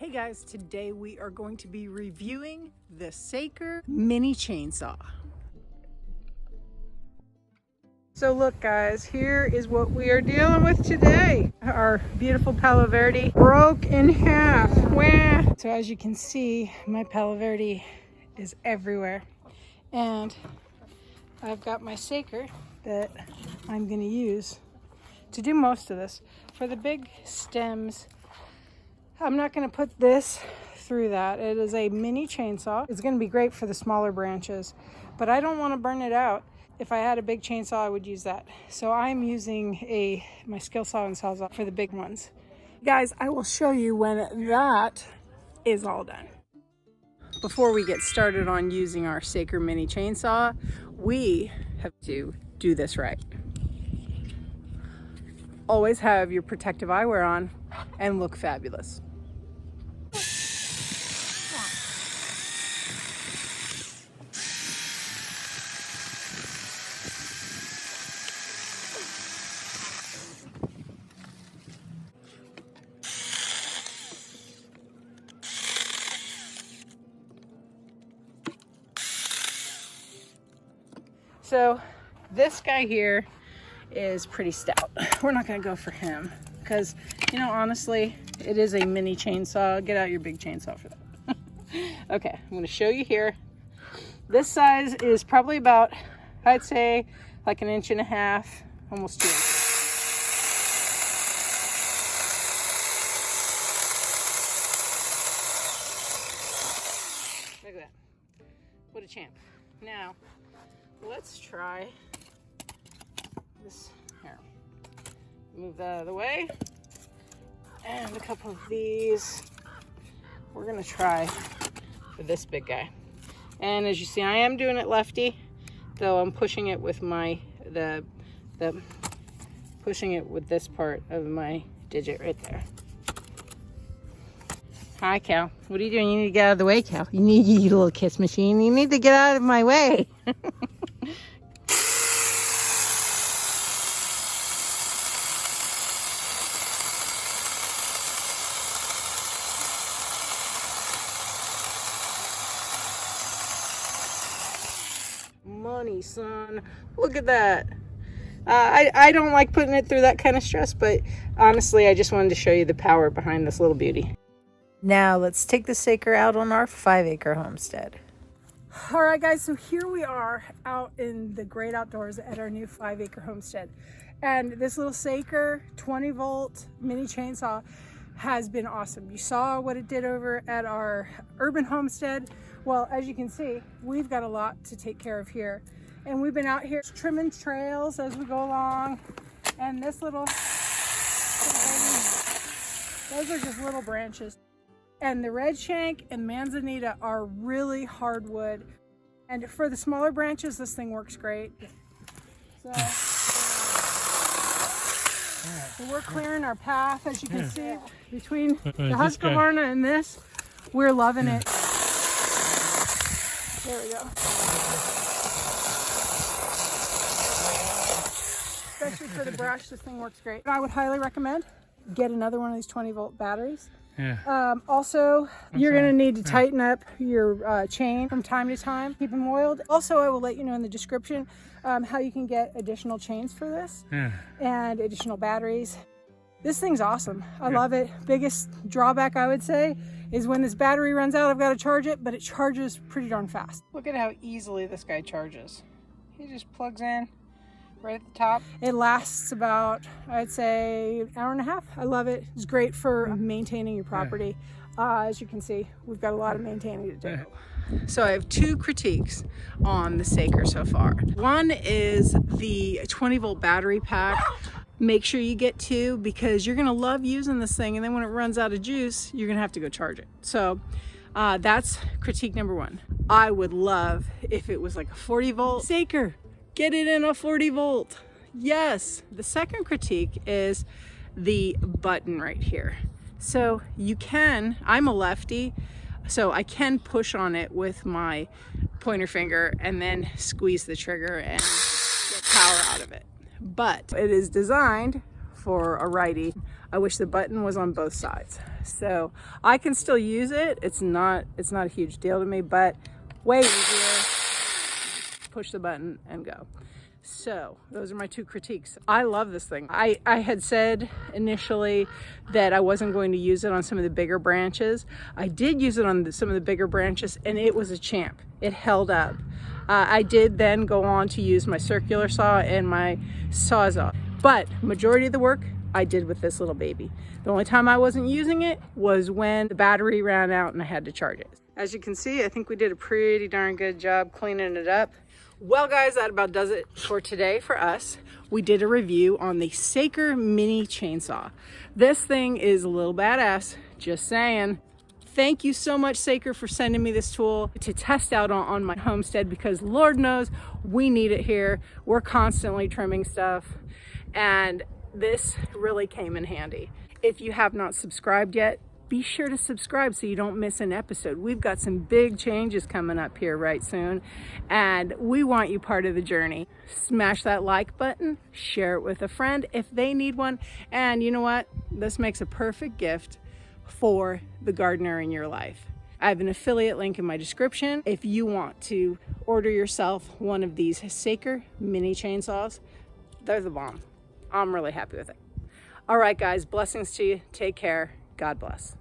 Hey guys, today we are going to be reviewing the Acre mini chainsaw. So look guys, here is what we are dealing with today. Our beautiful Palo Verde broke in half. Wah! So as you can see, my Palo Verde is everywhere. And I've got my Acre that I'm gonna use to do most of this. For the big stems, I'm not going to put this through that. It is a mini chainsaw. It's going to be great for the smaller branches, but I don't want to burn it out. If I had a big chainsaw, I would use that. So I'm using my skill saw and sawzall for the big ones. Guys, I will show you when that is all done. Before we get started on using our Acre mini chainsaw, we have to do this right. Always have your protective eyewear on and look fabulous. So this guy here is pretty stout. We're not going to go for him because, you know, honestly, it is a mini chainsaw. Get out your big chainsaw for that. Okay, I'm going to show you here. This size is probably about, I'd say, like 1.5 inches, almost 2 inches. Look at that. What a champ. Now, let's try this here. Move that out of the way. And a couple of these. We're gonna try for this big guy. And as you see, I am doing it lefty, though I'm pushing it with pushing it with this part of my digit right there. Hi, Cal. What are you doing? You need to get out of the way, Cal. You little kiss machine. You need to get out of my way. Money, son. Look at that. I don't like putting it through that kind of stress, but honestly, I just wanted to show you the power behind this little beauty. Now let's take the Acre out on our 5-acre homestead. All right, guys, so here we are out in the great outdoors at our new 5-acre homestead. And this little Acre 20-volt mini chainsaw has been awesome. You saw what it did over at our Urban Homestead. Well, as you can see, we've got a lot to take care of here. And we've been out here trimming trails as we go along. And this little those are just little branches. And the red shank and manzanita are really hardwood. And for the smaller branches, this thing works great. So we're clearing our path, as you can see, between the Husqvarna and this. We're loving it. There we go. Especially for the brush, this thing works great. I would highly recommend get another one of these 20-volt batteries. Yeah. Also, you're going to need to tighten up your chain from time to time. Keep them oiled. Also, I will let you know in the description how you can get additional chains for this and additional batteries. This thing's awesome. I love it. Biggest drawback, I would say, is when this battery runs out, I've got to charge it, but it charges pretty darn fast. Look at how easily this guy charges. He just plugs in right at the top. It lasts about, I'd say, 1.5 hours. I love it. It's great for maintaining your property. As you can see, we've got a lot of maintaining to do. So I have 2 critiques on the Acre so far. One is the 20-volt battery pack. Make sure you get 2 because you're gonna love using this thing, and then when it runs out of juice, you're gonna have to go charge it. So that's critique number 1. I would love if it was like a 40-volt Acre. Get it in a 40-volt. Yes. The second critique is the button right here. So you can, I'm a lefty, so I can push on it with my pointer finger and then squeeze the trigger and get power out of it. But it is designed for a righty. I wish the button was on both sides. So I can still use it. It's not a huge deal to me, but way easier. Push the button and go. So those are my two critiques. I love this thing. I had said initially that I wasn't going to use it on some of the bigger branches. I did use it on some of the bigger branches, and it was a champ. It held up. I did then go on to use my circular saw and my Sawzall, but majority of the work I did with this little baby. The only time I wasn't using it was when the battery ran out and I had to charge it. As you can see, I think we did a pretty darn good job cleaning it up. Well guys, that about does it for today for us. We did a review on the Acre mini chainsaw. This thing is a little badass, just saying. Thank you so much, Acre, for sending me this tool to test out on my homestead, because Lord knows we need it here. We're constantly trimming stuff, and this really came in handy. If you have not subscribed yet, be sure to subscribe so you don't miss an episode. We've got some big changes coming up here right soon, and we want you part of the journey. Smash that like button, share it with a friend if they need one, and you know what? This makes a perfect gift for the gardener in your life. I have an affiliate link in my description if you want to order yourself one of these Acre mini chainsaws. They're the bomb. I'm really happy with it. All right, guys, blessings to you. Take care. God bless.